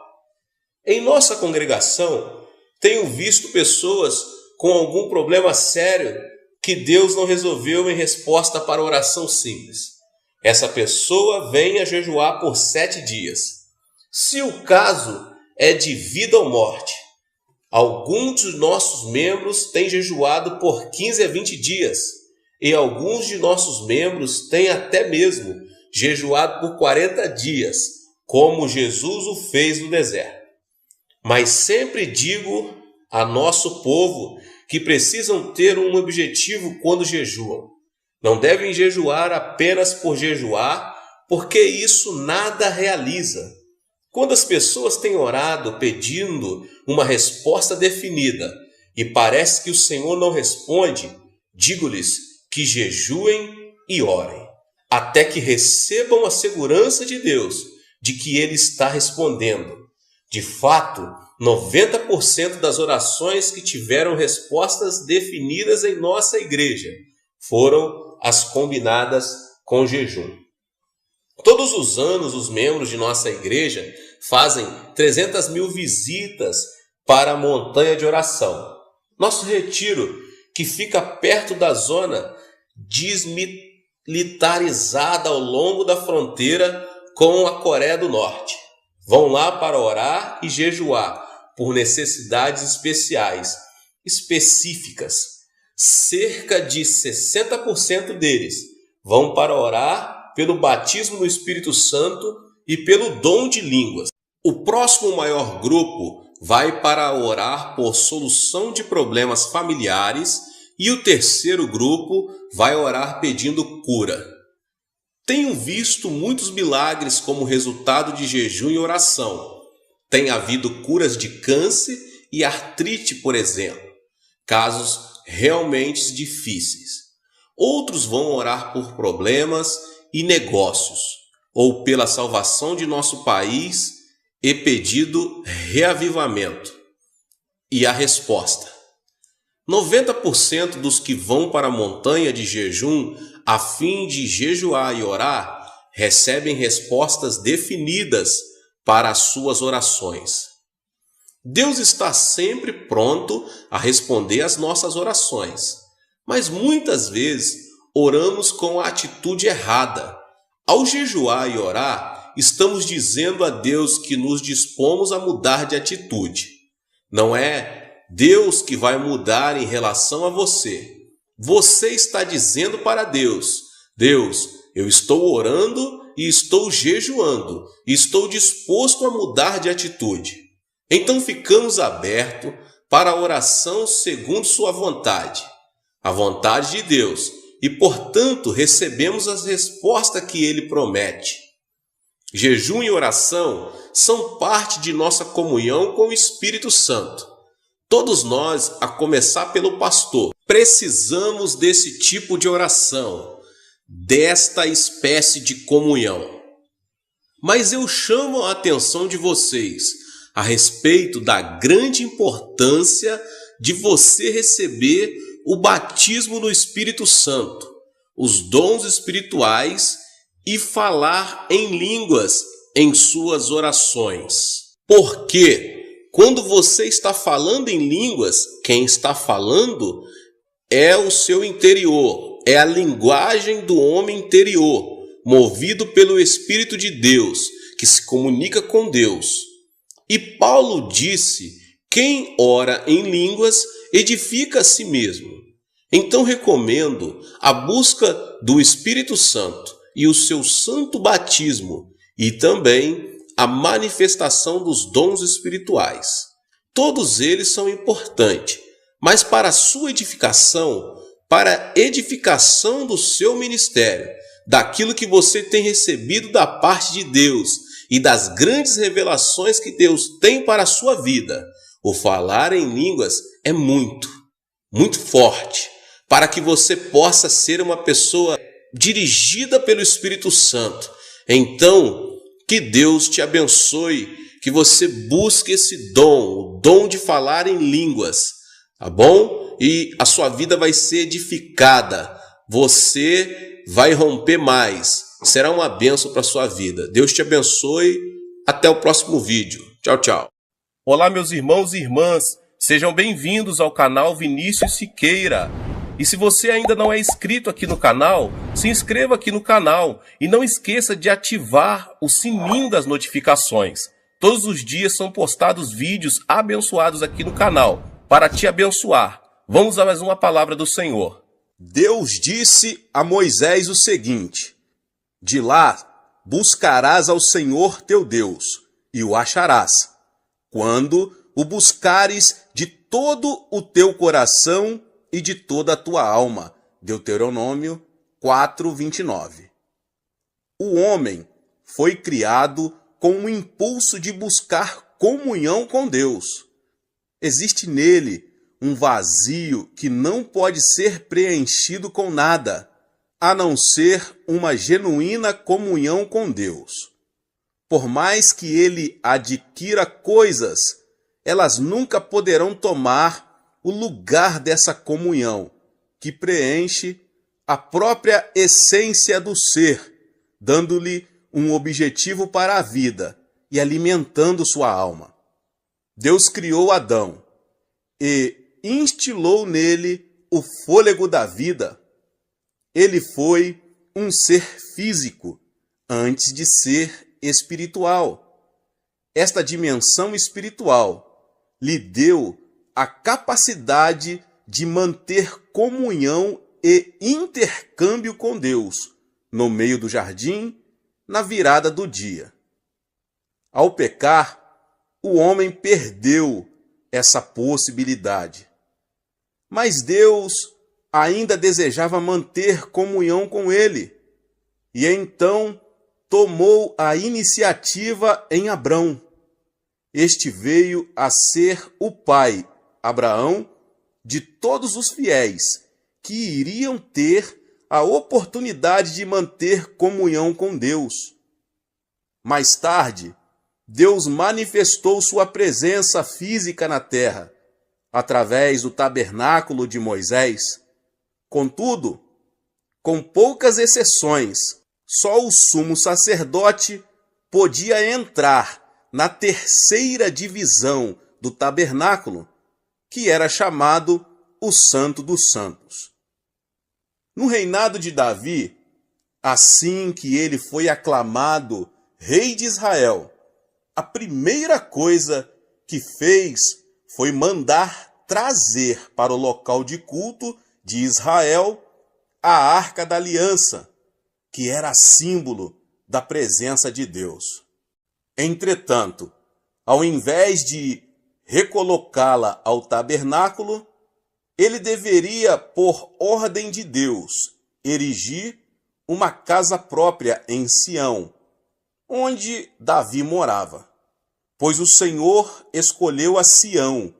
Em nossa congregação, tenho visto pessoas com algum problema sério que Deus não resolveu em resposta para a oração simples. Essa pessoa vem a jejuar por 7 dias. Se o caso é de vida ou morte, alguns de nossos membros têm jejuado por 15 a 20 dias e alguns de nossos membros têm até mesmo jejuado por 40 dias, como Jesus o fez no deserto. Mas sempre digo a nosso povo que precisam ter um objetivo quando jejuam. Não devem jejuar apenas por jejuar, porque isso nada realiza. Quando as pessoas têm orado pedindo uma resposta definida, e parece que o Senhor não responde, digo-lhes que jejuem e orem, até que recebam a segurança de Deus de que Ele está respondendo. De fato, 90% das orações que tiveram respostas definidas em nossa igreja foram as combinadas com jejum. Todos os anos, os membros de nossa igreja fazem 300 mil visitas para a montanha de oração. Nosso retiro, que fica perto da zona desmilitarizada ao longo da fronteira com a Coreia do Norte. Vão lá para orar e jejuar por necessidades específicas. Cerca de 60% deles vão para orar pelo batismo no Espírito Santo e pelo dom de línguas. O próximo maior grupo vai para orar por solução de problemas familiares e o terceiro grupo vai orar pedindo cura. Tenho visto muitos milagres como resultado de jejum e oração. Tem havido curas de câncer e artrite, por exemplo, casos realmente difíceis. Outros vão orar por problemas e negócios, ou pela salvação de nosso país e pedido reavivamento. E a resposta: 90% dos que vão para a montanha de jejum a fim de jejuar e orar recebem respostas definidas para as suas orações. Deus está sempre pronto a responder às nossas orações, mas muitas vezes oramos com a atitude errada. Ao jejuar e orar, estamos dizendo a Deus que nos dispomos a mudar de atitude. Não é Deus que vai mudar em relação a você. Você está dizendo para Deus: Deus, eu estou orando e estou jejuando, e estou disposto a mudar de atitude. Então ficamos abertos para a oração segundo sua vontade, a vontade de Deus, e portanto recebemos as respostas que Ele promete. Jejum e oração são parte de nossa comunhão com o Espírito Santo. Todos nós, a começar pelo pastor, precisamos desse tipo de oração, desta espécie de comunhão. Mas eu chamo a atenção de vocês a respeito da grande importância de você receber o batismo no Espírito Santo, os dons espirituais e falar em línguas em suas orações. Porque quando você está falando em línguas, quem está falando é o seu interior, é a linguagem do homem interior, movido pelo Espírito de Deus, que se comunica com Deus. E Paulo disse: quem ora em línguas edifica a si mesmo. Então recomendo a busca do Espírito Santo e o seu santo batismo, e também a manifestação dos dons espirituais. Todos eles são importantes, mas para a sua edificação, para a edificação do seu ministério, daquilo que você tem recebido da parte de Deus e das grandes revelações que Deus tem para a sua vida, o falar em línguas é muito forte, para que você possa ser uma pessoa dirigida pelo Espírito Santo. Então, que Deus te abençoe, que você busque esse dom, o dom de falar em línguas, tá bom? E a sua vida vai ser edificada, você vai romper mais, será uma bênção para a sua vida. Deus te abençoe, até o próximo vídeo. Tchau, tchau. Olá, meus irmãos e irmãs, sejam bem-vindos ao canal Vinícius Siqueira. E se você ainda não é inscrito aqui no canal, se inscreva aqui no canal e não esqueça de ativar o sininho das notificações. Todos os dias são postados vídeos abençoados aqui no canal, para te abençoar. Vamos a mais uma palavra do Senhor. Deus disse a Moisés o seguinte: de lá buscarás ao Senhor teu Deus, e o acharás, quando o buscares de todo o teu coração e de toda a tua alma. Deuteronômio 4:29. O homem foi criado com o impulso de buscar comunhão com Deus. Existe nele um vazio que não pode ser preenchido com nada, a não ser uma genuína comunhão com Deus. Por mais que ele adquira coisas, elas nunca poderão tomar o lugar dessa comunhão, que preenche a própria essência do ser, dando-lhe um objetivo para a vida e alimentando sua alma. Deus criou Adão e instilou nele o fôlego da vida. Ele foi um ser físico antes de ser espiritual. Esta dimensão espiritual lhe deu a capacidade de manter comunhão e intercâmbio com Deus no meio do jardim, na virada do dia. Ao pecar, o homem perdeu essa possibilidade. Mas Deus ainda desejava manter comunhão com ele, e então tomou a iniciativa em Abrão. Este veio a ser o pai, Abraão, de todos os fiéis que iriam ter a oportunidade de manter comunhão com Deus. Mais tarde, Deus manifestou sua presença física na terra, através do tabernáculo de Moisés. Contudo, com poucas exceções, só o sumo sacerdote podia entrar na terceira divisão do tabernáculo, que era chamado o Santo dos Santos. No reinado de Davi, assim que ele foi aclamado rei de Israel, a primeira coisa que fez foi mandar trazer para o local de culto de Israel a Arca da Aliança, que era símbolo da presença de Deus. Entretanto, ao invés de recolocá-la ao tabernáculo, ele deveria, por ordem de Deus, erigir uma casa própria em Sião, onde Davi morava. Pois o Senhor escolheu a Sião,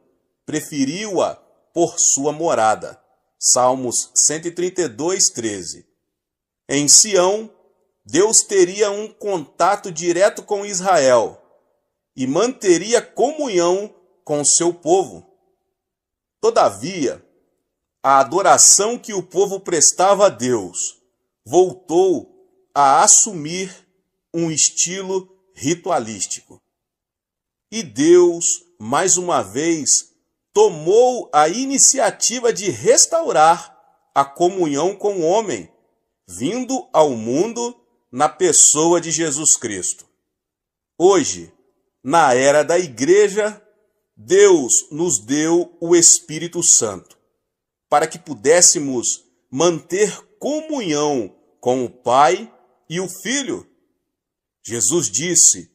preferiu-a por sua morada. Salmos 132, 13. Em Sião, Deus teria um contato direto com Israel e manteria comunhão com seu povo. Todavia, a adoração que o povo prestava a Deus voltou a assumir um estilo ritualístico. E Deus, mais uma vez, tomou a iniciativa de restaurar a comunhão com o homem, vindo ao mundo na pessoa de Jesus Cristo. Hoje, na era da igreja, Deus nos deu o Espírito Santo, para que pudéssemos manter comunhão com o Pai e o Filho. Jesus disse: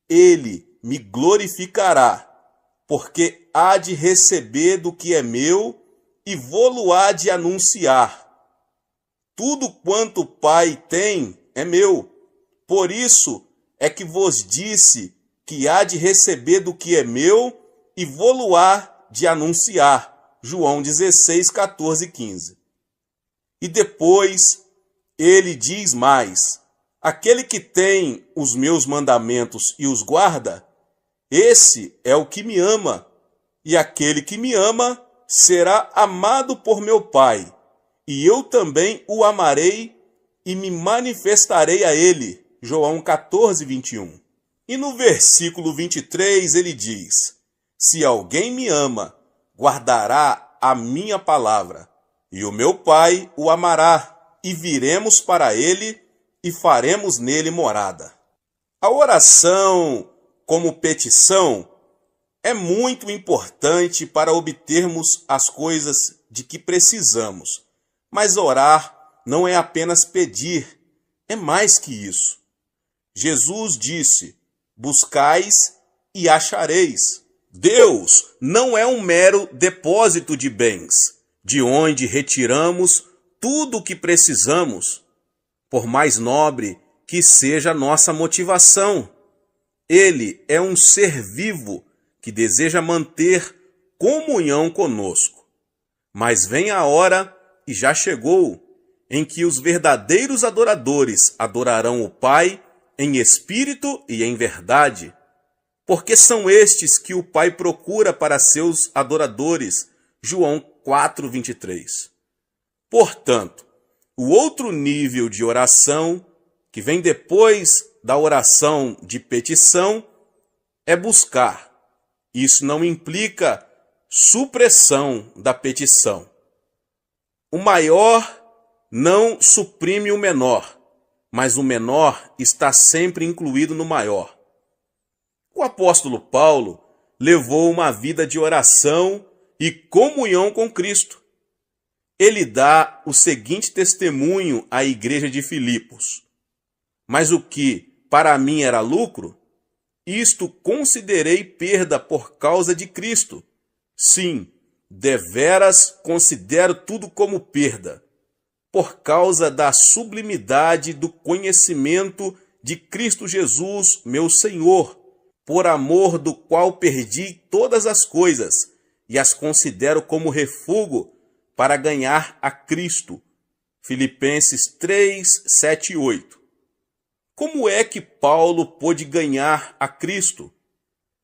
Ele me glorificará, porque há de receber do que é meu e vô-lo-á de anunciar. Tudo quanto o Pai tem é meu. Por isso é que vos disse que há de receber do que é meu e vô-lo-á de anunciar. João 16, 14, 15. E depois ele diz mais: aquele que tem os meus mandamentos e os guarda, esse é o que me ama, e aquele que me ama será amado por meu Pai, e eu também o amarei e me manifestarei a ele. João 14, 21. E no versículo 23 ele diz: se alguém me ama, guardará a minha palavra, e o meu Pai o amará, e viremos para ele e faremos nele morada. A oração como petição é muito importante para obtermos as coisas de que precisamos. Mas orar não é apenas pedir, é mais que isso. Jesus disse: buscais e achareis. Deus não é um mero depósito de bens, de onde retiramos tudo o que precisamos, por mais nobre que seja a nossa motivação. Ele é um ser vivo que deseja manter comunhão conosco. Mas vem a hora, e já chegou, em que os verdadeiros adoradores adorarão o Pai em espírito e em verdade, porque são estes que o Pai procura para seus adoradores. João 4:23. Portanto, o outro nível de oração, que vem depois da oração de petição, é buscar. Isso não implica supressão da petição. O maior não suprime o menor, mas o menor está sempre incluído no maior. O apóstolo Paulo levou uma vida de oração e comunhão com Cristo. Ele dá o seguinte testemunho à igreja de Filipos: mas o que para mim era lucro, isto considerei perda por causa de Cristo. Sim, deveras considero tudo como perda, por causa da sublimidade do conhecimento de Cristo Jesus, meu Senhor, por amor do qual perdi todas as coisas e as considero como refúgio para ganhar a Cristo. Filipenses 3, 7 e 8. Como é que Paulo pôde ganhar a Cristo?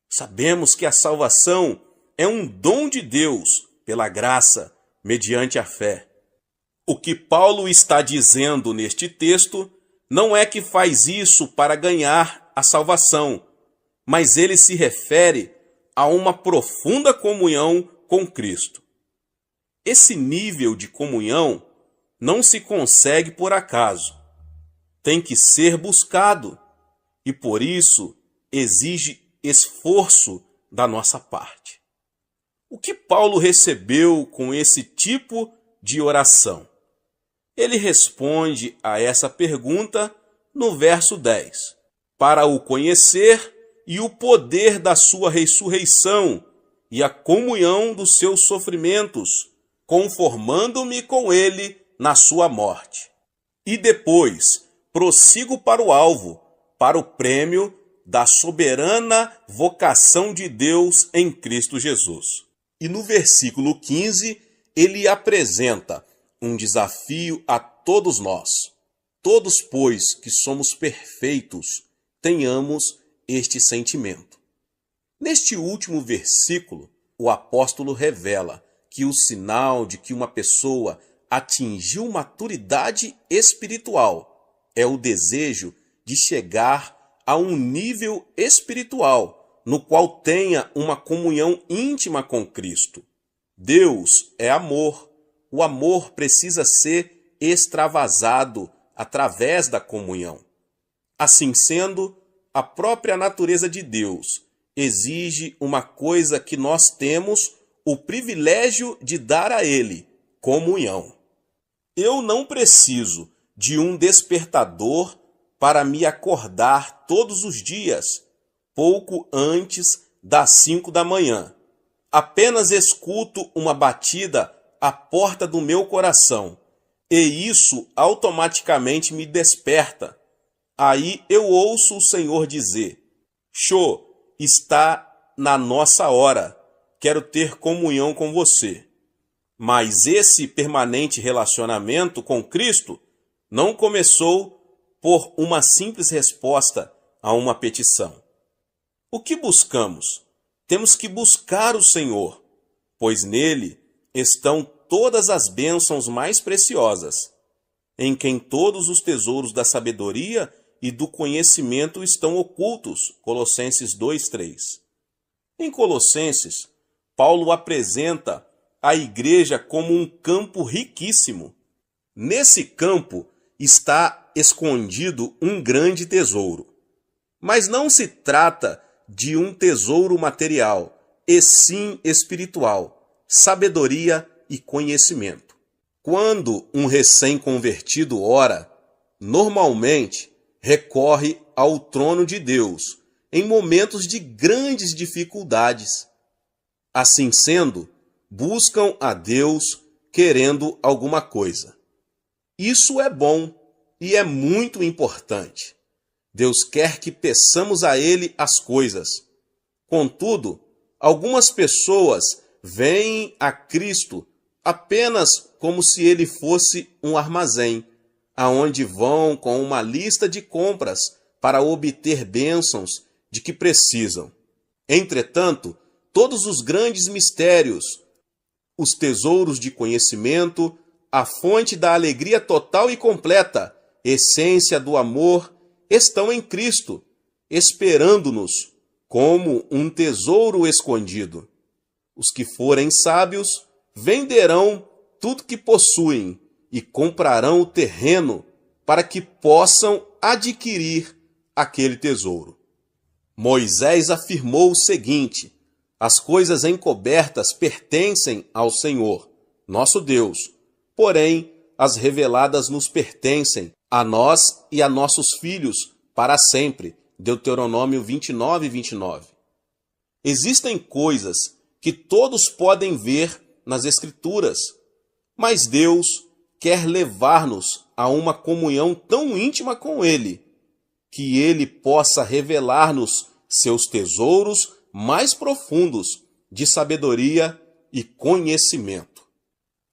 Sabemos que a salvação é um dom de Deus, pela graça, mediante a fé. O que Paulo está dizendo neste texto não é que faz isso para ganhar a salvação, mas ele se refere a uma profunda comunhão com Cristo. Esse nível de comunhão não se consegue por acaso. Tem que ser buscado e, por isso, exige esforço da nossa parte. O que Paulo recebeu com esse tipo de oração? Ele responde a essa pergunta no verso 10. Para o conhecer e o poder da sua ressurreição e a comunhão dos seus sofrimentos, conformando-me com ele na sua morte. E depois prossigo para o alvo, para o prêmio da soberana vocação de Deus em Cristo Jesus. E no versículo 15, ele apresenta um desafio a todos nós. Todos, pois, que somos perfeitos, tenhamos este sentimento. Neste último versículo, o apóstolo revela que o sinal de que uma pessoa atingiu maturidade espiritual é o desejo de chegar a um nível espiritual no qual tenha uma comunhão íntima com Cristo. Deus é amor. O amor precisa ser extravasado através da comunhão. Assim sendo, a própria natureza de Deus exige uma coisa que nós temos o privilégio de dar a Ele: comunhão. Eu não preciso de um despertador para me acordar todos os dias, pouco antes das 5 da manhã. Apenas escuto uma batida à porta do meu coração, e isso automaticamente me desperta. Aí eu ouço o Senhor dizer: Xô, está na nossa hora, quero ter comunhão com você. Mas esse permanente relacionamento com Cristo não começou por uma simples resposta a uma petição. O que buscamos? Temos que buscar o Senhor, pois nele estão todas as bênçãos mais preciosas, em quem todos os tesouros da sabedoria e do conhecimento estão ocultos. Colossenses 2:3. Em Colossenses, Paulo apresenta a igreja como um campo riquíssimo. Nesse campo está escondido um grande tesouro. Mas não se trata de um tesouro material, e sim espiritual, sabedoria e conhecimento. Quando um recém-convertido ora, normalmente recorre ao trono de Deus em momentos de grandes dificuldades. Assim sendo, buscam a Deus querendo alguma coisa. Isso é bom e é muito importante. Deus quer que peçamos a Ele as coisas. Contudo, algumas pessoas veem a Cristo apenas como se ele fosse um armazém, aonde vão com uma lista de compras para obter bênçãos de que precisam. Entretanto, todos os grandes mistérios, os tesouros de conhecimento, a fonte da alegria total e completa, essência do amor, estão em Cristo, esperando-nos como um tesouro escondido. Os que forem sábios venderão tudo que possuem e comprarão o terreno para que possam adquirir aquele tesouro. Moisés afirmou o seguinte: as coisas encobertas pertencem ao Senhor, nosso Deus, porém as reveladas nos pertencem a nós e a nossos filhos para sempre. Deuteronômio 29, 29. Existem coisas que todos podem ver nas Escrituras, mas Deus quer levar-nos a uma comunhão tão íntima com Ele, que Ele possa revelar-nos seus tesouros mais profundos de sabedoria e conhecimento.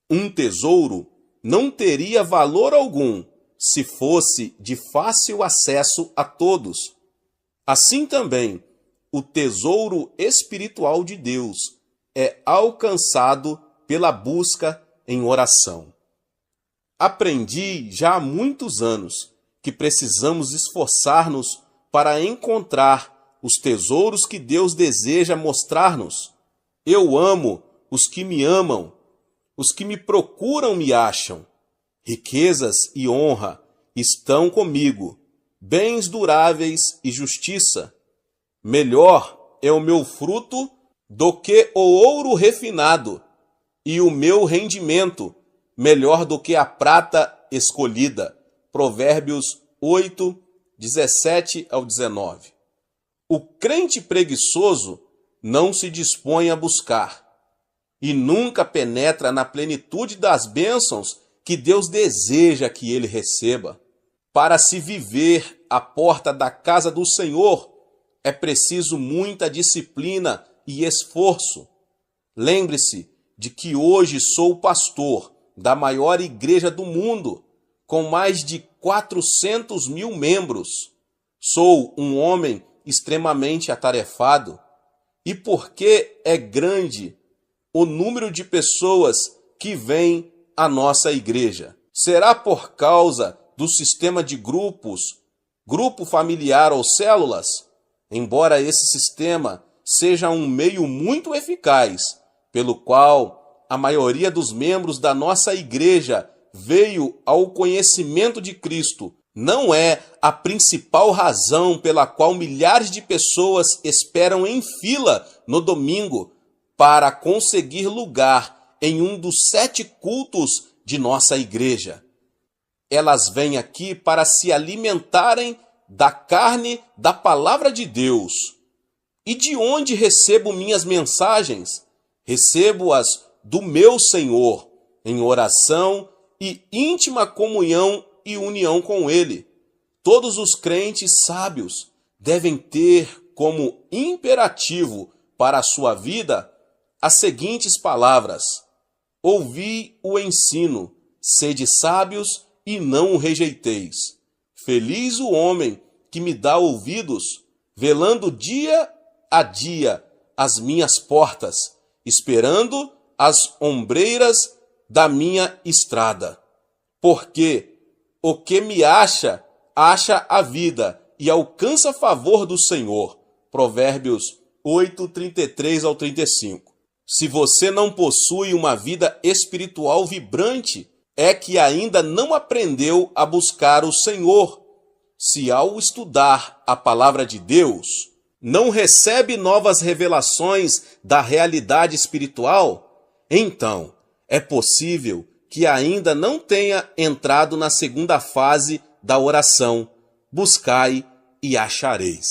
Um tesouro não teria valor algum se fosse de fácil acesso a todos. Assim também, o tesouro espiritual de Deus é alcançado pela busca em oração. Aprendi já há muitos anos que precisamos esforçar-nos para encontrar os tesouros que Deus deseja mostrar-nos. Eu amo os que me amam, os que me procuram me acham. Riquezas e honra estão comigo, bens duráveis e justiça. Melhor é o meu fruto do que o ouro refinado, e o meu rendimento melhor do que a prata escolhida. Provérbios 8, 17 ao 19. O crente preguiçoso não se dispõe a buscar e nunca penetra na plenitude das bênçãos que Deus deseja que ele receba. Para se viver à porta da casa do Senhor, é preciso muita disciplina e esforço. Lembre-se de que hoje sou pastor da maior igreja do mundo, com mais de 400 mil membros. Sou um homem extremamente atarefado. E porque é grande o número de pessoas que vêm à nossa igreja? Será por causa do sistema de grupos, grupo familiar ou células? Embora esse sistema seja um meio muito eficaz, pelo qual a maioria dos membros da nossa igreja veio ao conhecimento de Cristo, não é a principal razão pela qual milhares de pessoas esperam em fila no domingo para conseguir lugar em um dos 7 cultos de nossa igreja. Elas vêm aqui para se alimentarem da carne da palavra de Deus. E de onde recebo minhas mensagens? Recebo-as do meu Senhor, em oração e íntima comunhão e união com Ele. Todos os crentes sábios devem ter como imperativo para a sua vida as seguintes palavras: ouvi o ensino, sede sábios e não o rejeiteis. Feliz o homem que me dá ouvidos, velando dia a dia as minhas portas, esperando as ombreiras da minha estrada. Porque o que me acha, acha a vida e alcança favor do Senhor. Provérbios 8, 33 ao 35. Se você não possui uma vida espiritual vibrante, é que ainda não aprendeu a buscar o Senhor. Se ao estudar a palavra de Deus, não recebe novas revelações da realidade espiritual, então é possível que ainda não tenha entrado na segunda fase da oração: buscai e achareis.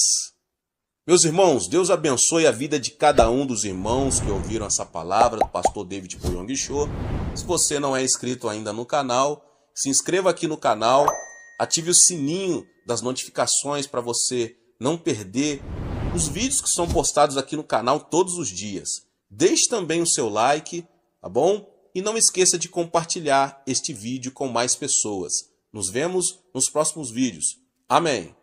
Meus irmãos, Deus abençoe a vida de cada um dos irmãos que ouviram essa palavra do pastor David Poyong Cho. Se você não é inscrito ainda no canal, se inscreva aqui no canal, ative o sininho das notificações para você não perder os vídeos que são postados aqui no canal todos os dias. Deixe também o seu like, tá bom? E não esqueça de compartilhar este vídeo com mais pessoas. Nos vemos nos próximos vídeos. Amém.